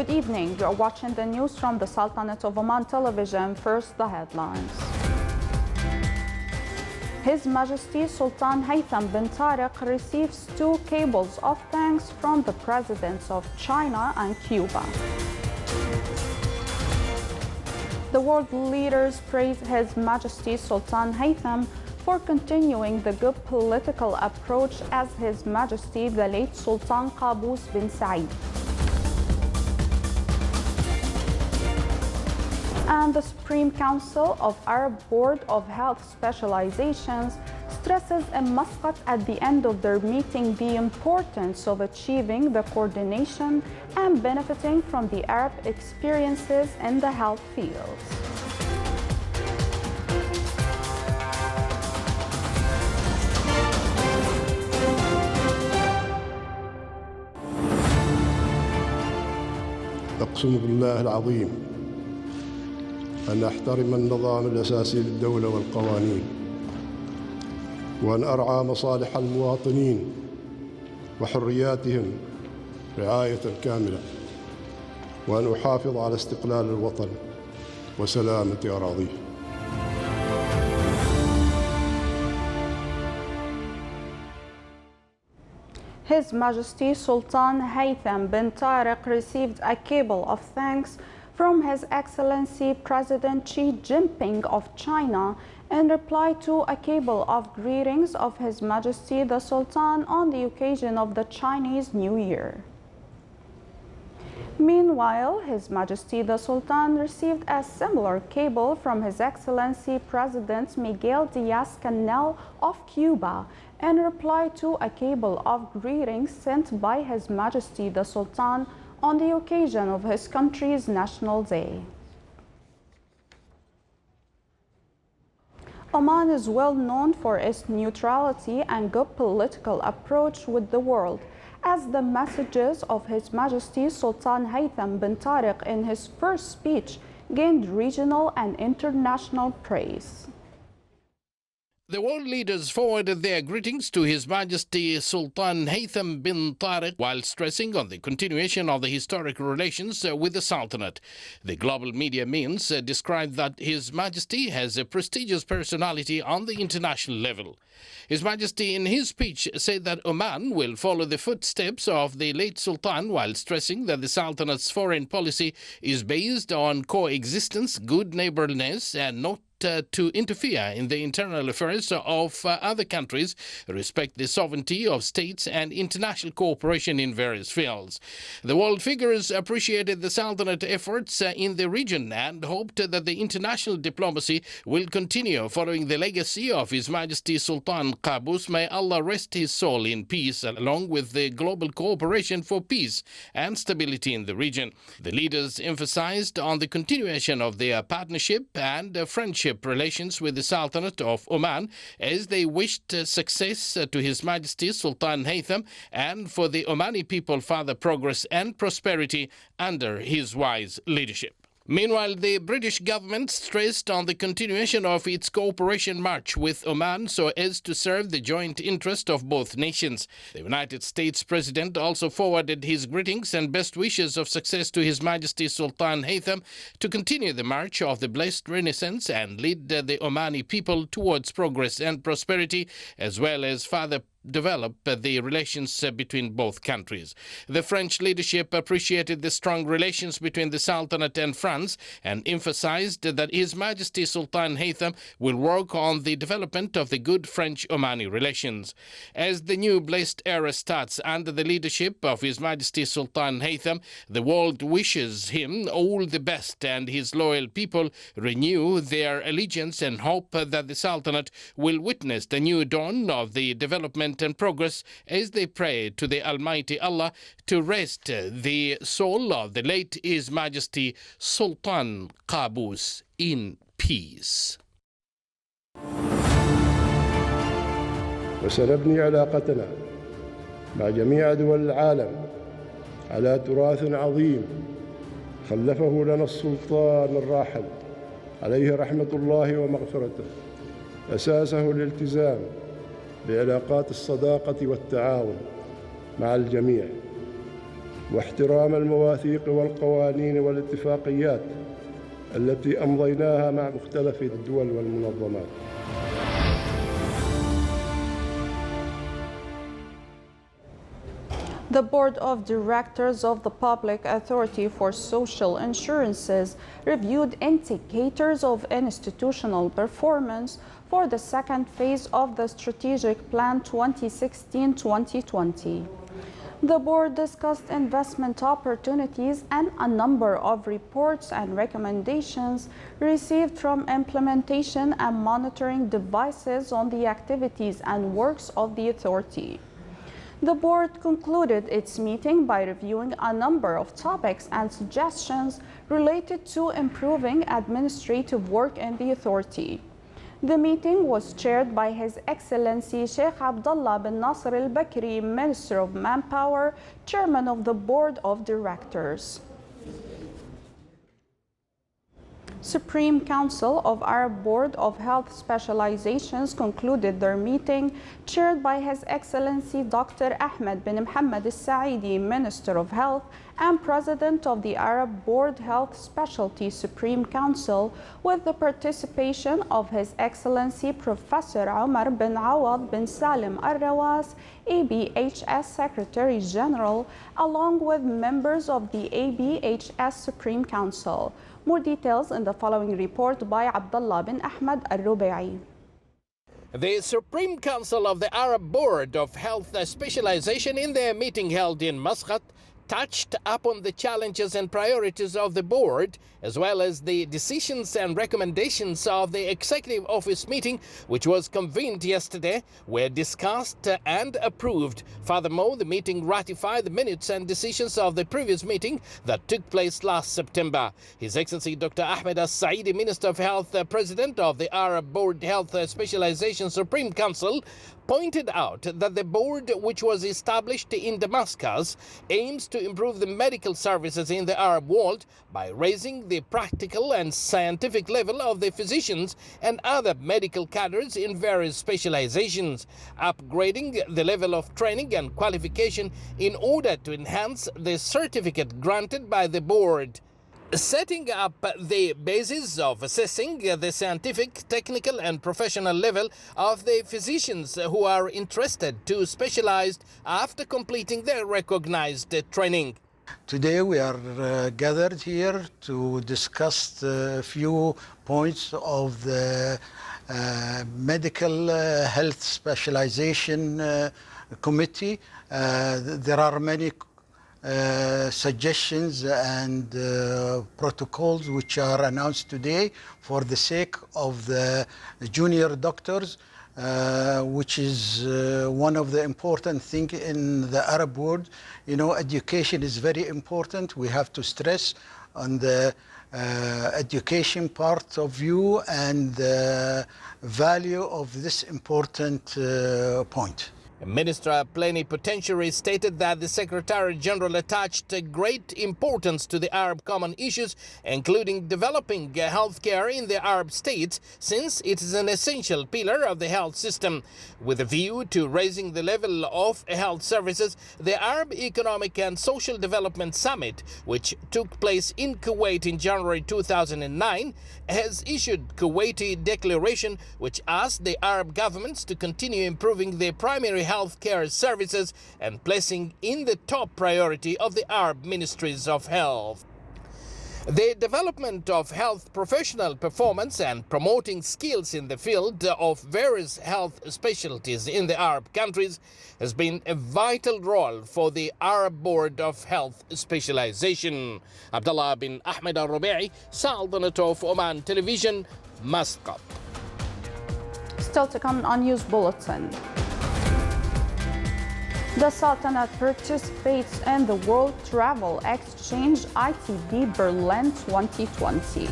Good evening. You're watching the news from the Sultanate of Oman television. First, the headlines. His Majesty Sultan Haytham bin Tariq receives 2 cables of thanks from the presidents of China and Cuba. The world leaders praise His Majesty Sultan Haytham for continuing the good political approach as His Majesty the late Sultan Qaboos bin Said. And the Supreme Council of Arab Board of Health Specializations stresses in Muscat at the end of their meeting the importance of achieving the coordination and benefiting from the Arab experiences in the health fields. أقسم بالله العظيم أن أحترم النظام الأساسي للدولة والقوانين، وأن أرعى مصالح المواطنين وحرياتهم رعاية كاملة، وأن أحافظ على استقلال الوطن وسلامة أراضيه. His Majesty Sultan Haytham bin Tariq received a cable of thanks from His Excellency President Xi Jinping of China in reply to a cable of greetings of His Majesty the Sultan on the occasion of the Chinese New Year. Meanwhile, His Majesty the Sultan received a similar cable from His Excellency President Miguel Diaz-Canel of Cuba in reply to a cable of greetings sent by His Majesty the Sultan on the occasion of his country's National Day. Oman is well known for its neutrality and good political approach with the world, as the messages of His Majesty Sultan Haytham bin Tariq in his first speech gained regional and international praise. The world leaders forwarded their greetings to His Majesty Sultan Haytham bin Tariq while stressing on the continuation of the historic relations with the Sultanate. The global media means described that His Majesty has a prestigious personality on the international level. His Majesty in his speech said that Oman will follow the footsteps of the late Sultan while stressing that the Sultanate's foreign policy is based on coexistence, good neighborliness, and not to interfere in the internal affairs of other countries, respect the sovereignty of states and international cooperation in various fields. The world figures appreciated the Sultanate efforts in the region and hoped that the international diplomacy will continue following the legacy of His Majesty Sultan Qaboos. May Allah rest his soul in peace, along with the global cooperation for peace and stability in the region. The leaders emphasized on the continuation of their partnership and friendship relations with the Sultanate of Oman, as they wished success to His Majesty Sultan Haytham and for the Omani people further progress and prosperity under his wise leadership. Meanwhile, the British government stressed on the continuation of its cooperation march with Oman so as to serve the joint interest of both nations. The United States President also forwarded his greetings and best wishes of success to His Majesty Sultan Haytham to continue the march of the blessed Renaissance and lead the Omani people towards progress and prosperity, as well as further develop the relations between both countries. The French leadership appreciated the strong relations between the Sultanate and France and emphasized that His Majesty Sultan Haytham will work on the development of the good French-Omani relations. As the new blessed era starts under the leadership of His Majesty Sultan Haytham, the world wishes him all the best, and his loyal people renew their allegiance and hope that the Sultanate will witness the new dawn of the development and progress as they pray to the Almighty Allah to rest the soul of the late His Majesty Sultan Qaboos in peace. وسنبني علاقتنا مع جميع دول العالم على تراث عظيم خلفه لنا السلطان الراحل عليه رحمة الله ومغفرته، أساسه الالتزام بعلاقات الصداقة والتعاون مع الجميع، واحترام المواثيق والقوانين والاتفاقيات التي أمضيناها مع مختلف الدول والمنظمات. The Board of Directors of the Public Authority for Social Insurances reviewed indicators of institutional performance for the second phase of the Strategic Plan 2016-2020. The board discussed investment opportunities and a number of reports and recommendations received from implementation and monitoring devices on the activities and works of the authority. The board concluded its meeting by reviewing a number of topics and suggestions related to improving administrative work in the authority. The meeting was chaired by His Excellency Sheikh Abdullah bin Nasser al-Bakri, Minister of Manpower, Chairman of the Board of Directors. Supreme Council of Arab Board of Health Specializations concluded their meeting, chaired by His Excellency Dr. Ahmed bin Mohammed al-Saidi, Minister of Health and President of the Arab Board Health Specialty Supreme Council, with the participation of His Excellency Professor Omar bin Awad bin Salim al-Rawas, ABHS Secretary General, along with members of the ABHS Supreme Council. More details in the following report by Abdullah bin Ahmed al-Rubai. The Supreme Council of the Arab Board of Health Specialization, in their meeting held in Muscat, touched upon the challenges and priorities of the board, as well as the decisions and recommendations of the Executive Office meeting, which was convened yesterday, were discussed and approved. Furthermore, the meeting ratified the minutes and decisions of the previous meeting that took place last September. His Excellency Dr. Ahmed al-Saidi, Minister of Health, President of the Arab Board Health Specialization Supreme Council, pointed out that the board, which was established in Damascus, aims to improve the medical services in the Arab world by raising the practical and scientific level of the physicians and other medical cadres in various specializations, upgrading the level of training and qualification in order to enhance the certificate granted by the board. Setting up the basis of assessing the scientific, technical and professional level of the physicians who are interested to specialize after completing their recognized training. Today we are gathered here to discuss a few points of the Medical Health Specialization Committee. There are many suggestions and protocols which are announced today for the sake of the junior doctors, which is one of the important things in the Arab world. You know, education is very important. We have to stress on the education part of view and the value of this important point. Minister Plenipotentiary stated that the Secretary General attached great importance to the Arab common issues, including developing healthcare in the Arab states, since it is an essential pillar of the health system. With a view to raising the level of health services, the Arab Economic and Social Development Summit, which took place in Kuwait in January 2009, has issued Kuwaiti declaration which asked the Arab governments to continue improving their primary healthcare services and placing in the top priority of the Arab ministries of health. The development of health professional performance and promoting skills in the field of various health specialties in the Arab countries has been a vital role for the Arab Board of Health Specialization. Abdullah bin Ahmed al-Rubai, Sultanate of Oman Television, Muscat. Still to come on News Bulletin. The Sultanate participates in the World Travel Exchange ITB Berlin 2020.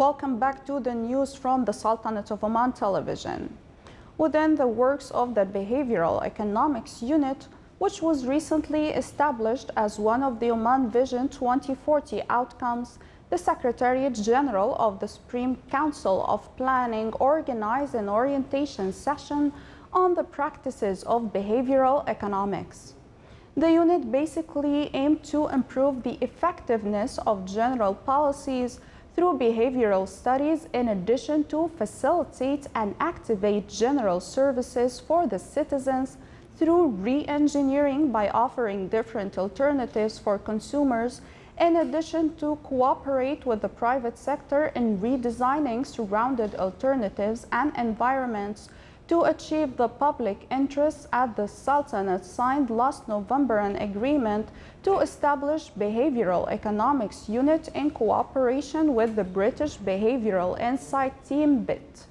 Welcome back to the news from the Sultanate of Oman television. Within the works of the Behavioral Economics Unit, which was recently established as one of the Oman Vision 2040 outcomes, the Secretariat General of the Supreme Council of Planning organized an orientation session on the practices of behavioral economics. The unit basically aimed to improve the effectiveness of general policies through behavioral studies, in addition to facilitate and activate general services for the citizens through re-engineering by offering different alternatives for consumers, in addition to cooperate with the private sector in redesigning surrounded alternatives and environments to achieve the public interests. At the Sultanate signed last November an agreement to establish Behavioral Economics Unit in cooperation with the British Behavioral Insight Team BIT.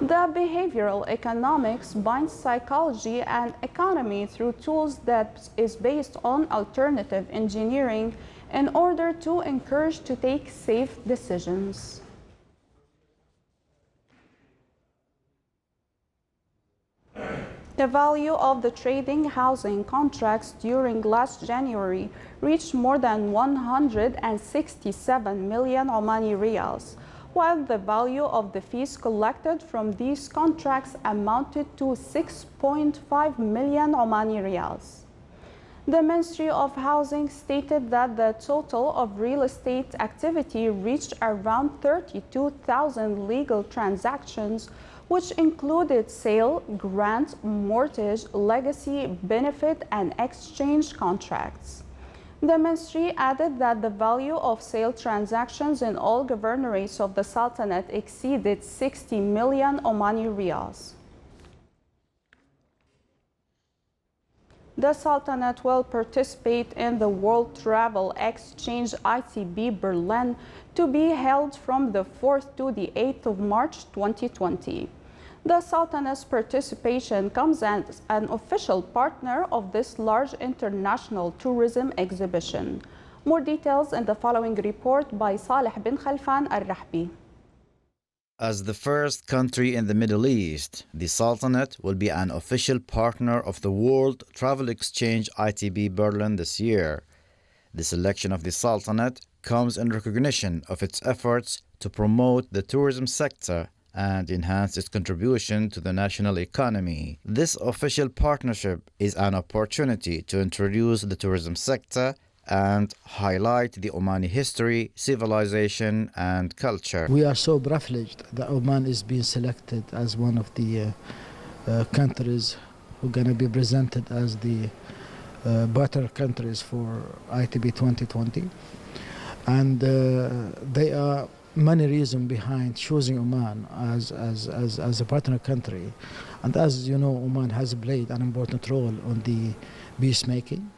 The behavioral economics binds psychology and economy through tools that is based on alternative engineering in order to encourage to take safe decisions. The value of the trading housing contracts during last January reached more than 167 million Omani riyals, while the value of the fees collected from these contracts amounted to 6.5 million Omani riyals. The Ministry of Housing stated that the total of real estate activity reached around 32,000 legal transactions, which included sale, grant, mortgage, legacy, benefit, and exchange contracts. The ministry added that the value of sale transactions in all governorates of the Sultanate exceeded 60 million Omani riyals. The Sultanate will participate in the World Travel Exchange ITB Berlin to be held from the 4th to the 8th of March 2020. The Sultanate's participation comes as an official partner of this large international tourism exhibition. More details in the following report by Saleh bin Khalfan Al-Rahbi. As the first country in the Middle East, the Sultanate will be an official partner of the World Travel Exchange ITB Berlin this year. The selection of the Sultanate comes in recognition of its efforts to promote the tourism sector and enhance its contribution to the national economy. This official partnership is an opportunity to introduce the tourism sector and highlight the Omani history, civilization, and culture. We are so privileged that Oman is being selected as one of the countries who are going to be presented as the better countries for ITB 2020. And there are many reasons behind choosing Oman as a partner country. And as you know, Oman has played an important role on the peacemaking.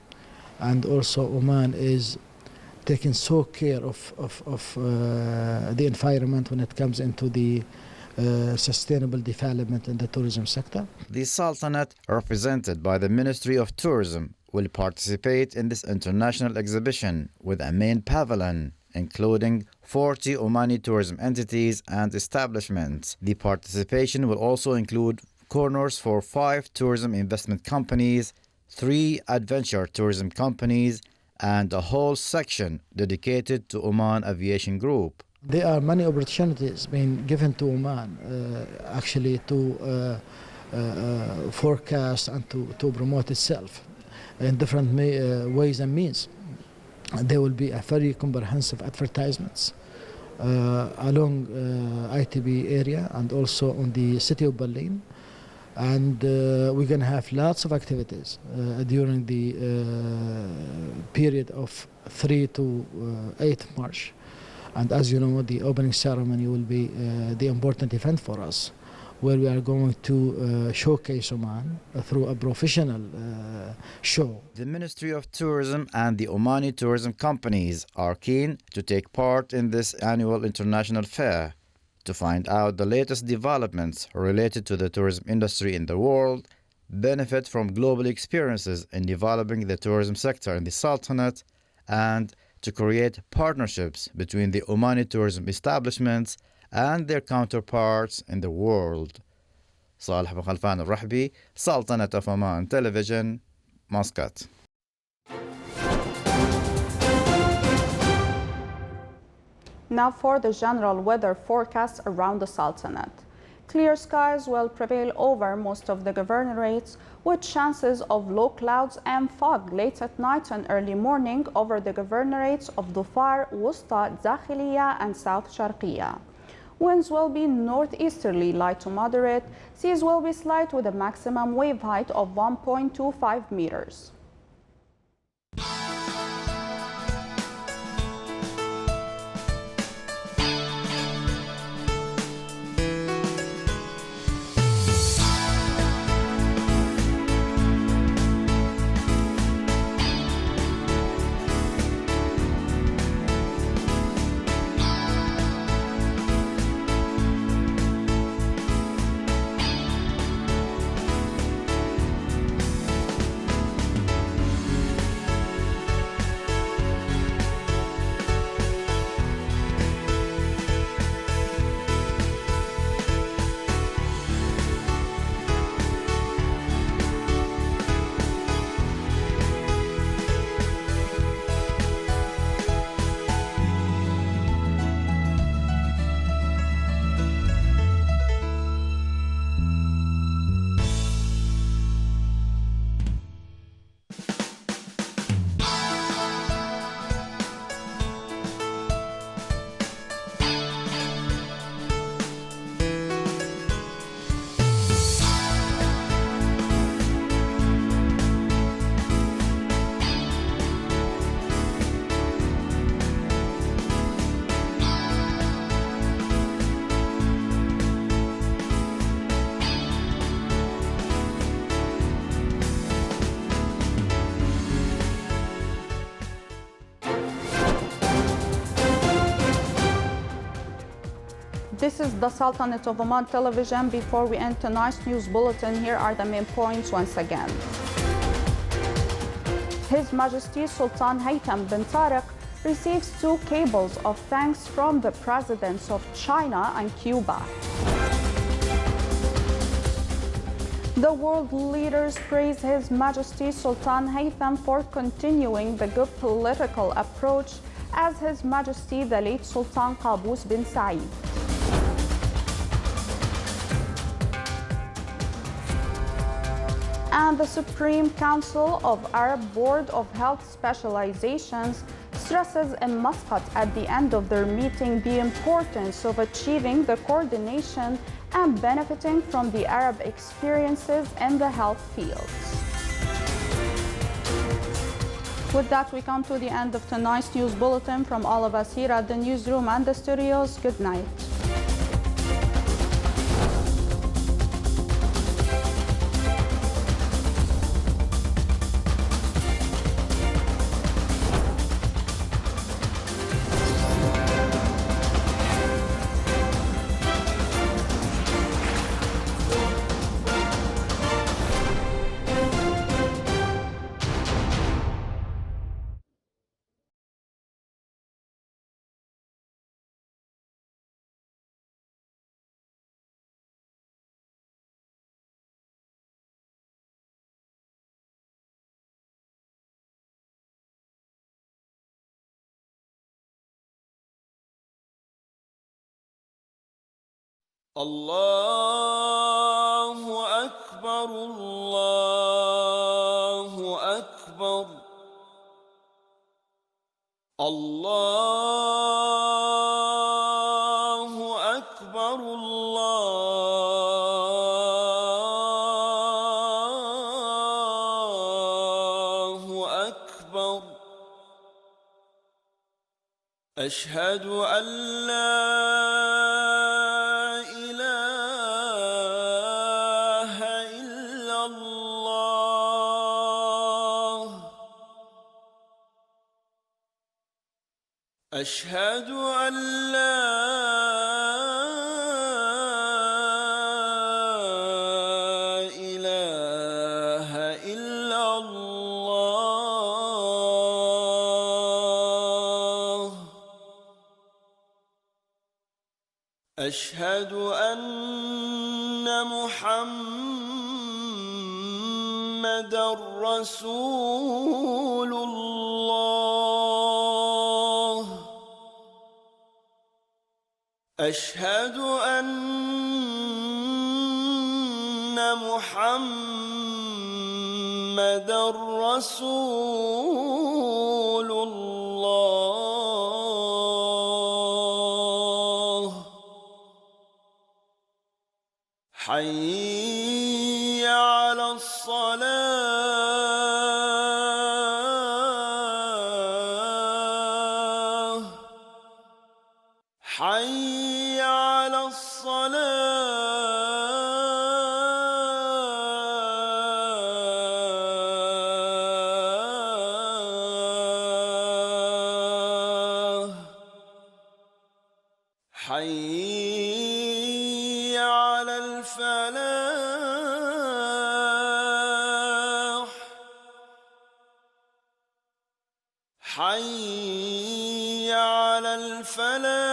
And also Oman is taking so care of the environment when it comes into the sustainable development in the tourism sector. The Sultanate, represented by the Ministry of Tourism, will participate in this international exhibition with a main pavilion including 40 Omani tourism entities and establishments. The participation will also include corners for 5 tourism investment companies, 3 adventure tourism companies, and a whole section dedicated to Oman Aviation Group. There are many opportunities being given to Oman actually to forecast and to promote itself in different ways and means. There will be a very comprehensive advertisements along ITB area and also on the city of Berlin. And we're going to have lots of activities during the period of 3 to 8 March. And as you know, the opening ceremony will be the important event for us, where we are going to showcase Oman through a professional show. The Ministry of Tourism and the Omani tourism companies are keen to take part in this annual international fair to find out the latest developments related to the tourism industry in the world, benefit from global experiences in developing the tourism sector in the Sultanate, and to create partnerships between the Omani tourism establishments and their counterparts in the world. صالح بن خلفان الرحبي, Sultanate of Oman Television, Muscat. Now for the general weather forecast around the Sultanate. Clear skies will prevail over most of the governorates, with chances of low clouds and fog late at night and early morning over the governorates of Dhofar, Wusta, Dakhiliya and South Sharqiya. Winds will be northeasterly light to moderate. Seas will be slight with a maximum wave height of 1.25 meters. This is the Sultanate of Oman Television. Before we end tonight's news bulletin, here are the main points once again. His Majesty Sultan Haytham bin Tariq receives 2 cables of thanks from the presidents of China and Cuba. The world leaders praise His Majesty Sultan Haytham for continuing the good political approach as His Majesty the late Sultan Qaboos bin Said. And the Supreme Council of Arab Board of Health Specializations stresses in Muscat at the end of their meeting the importance of achieving the coordination and benefiting from the Arab experiences in the health fields. With that, we come to the end of tonight's news bulletin. From all of us here at the newsroom and the studios, good night. الله أكبر الله أكبر الله أكبر الله أكبر أشهد أن لا أشهد أن لا إله إلا الله أشهد أن محمدًا رسول الله. أشهد أن محمدًا رسول الله. حي على الصلاة. حي على الصلاة. حي على الفلاح. حي على الفلاح.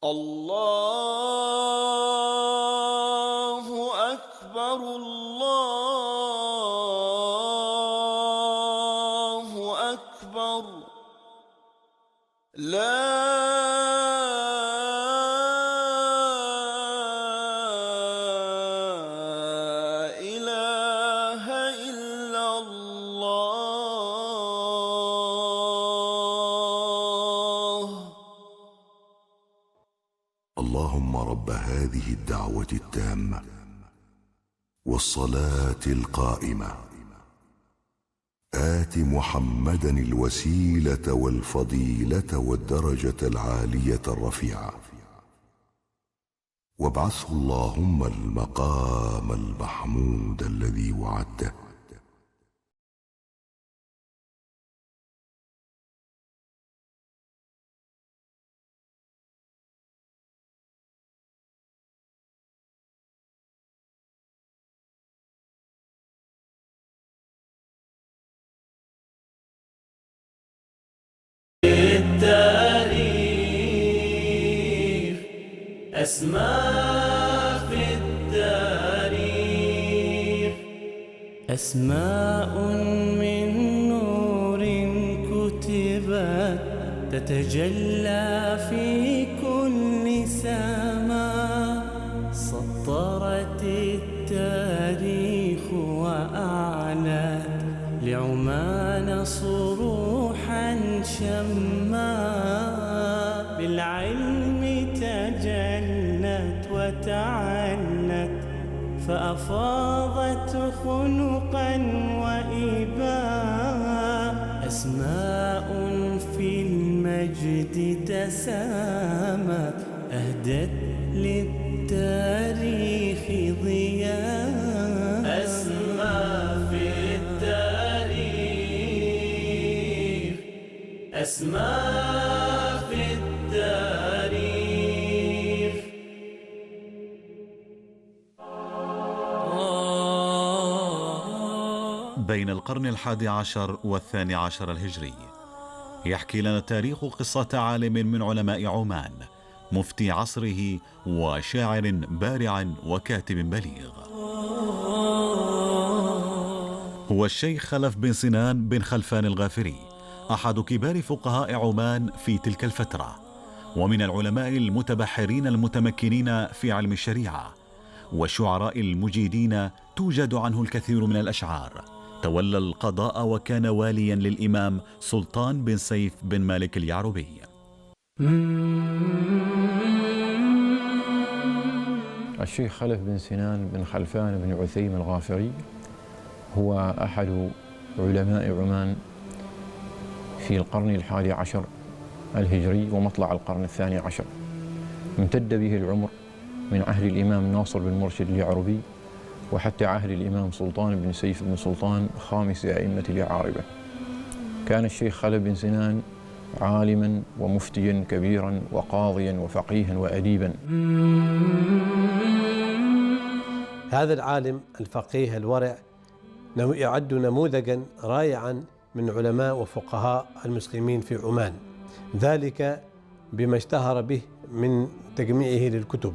الله أكبر. الله أكبر. لا إله إلا الله. اللهم رب هذه الدعوة التامة والصلاة القائمة آت محمدا الوسيلة والفضيلة والدرجة العالية الرفيعة وابعثه اللهم المقام المحمود الذي وعدته. التاريخ أسماء في التاريخ، أسماء من نور كتبت تتجلى في كل سماء، سطرت التاريخ وأعلت لعمان صروحا شما، بالعلم تجنت وتعنت فأفاضت خلقا وإباء، أسماء في المجد تسامت أهدت للتاريخ ضياء، أسماء في التاريخ، أسماء في التاريخ. بين القرن 11 والثاني عشر الهجري يحكي لنا التاريخ قصة عالم من علماء عمان، مفتي عصره وشاعر بارع وكاتب بليغ، هو الشيخ خلف بن سنان بن خلفان الغافري، أحد كبار فقهاء عمان في تلك الفترة، ومن العلماء المتبحرين المتمكنين في علم الشريعة والشعراء المجيدين، توجد عنه الكثير من الأشعار. تولى القضاء وكان واليا للإمام سلطان بن سيف بن مالك اليعربي. الشيخ خلف بن سنان بن خلفان بن عثيم الغافري هو أحد علماء عمان في القرن 11 الهجري ومطلع القرن 12، امتد به العمر من عهد الإمام ناصر بن مرشد اليعربي وحتى عهد الإمام سلطان بن سيف بن سلطان خامس أئمة اليعاربة. كان الشيخ خلف بن سنان عالما ومفتيا كبيرا وقاضيا وفقيها وأديبا. هذا العالم الفقيه الورع يعد نموذجا رائعا من علماء وفقهاء المسلمين في عمان، ذلك بما اشتهر به من تجميعه للكتب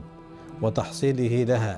وتحصيله لها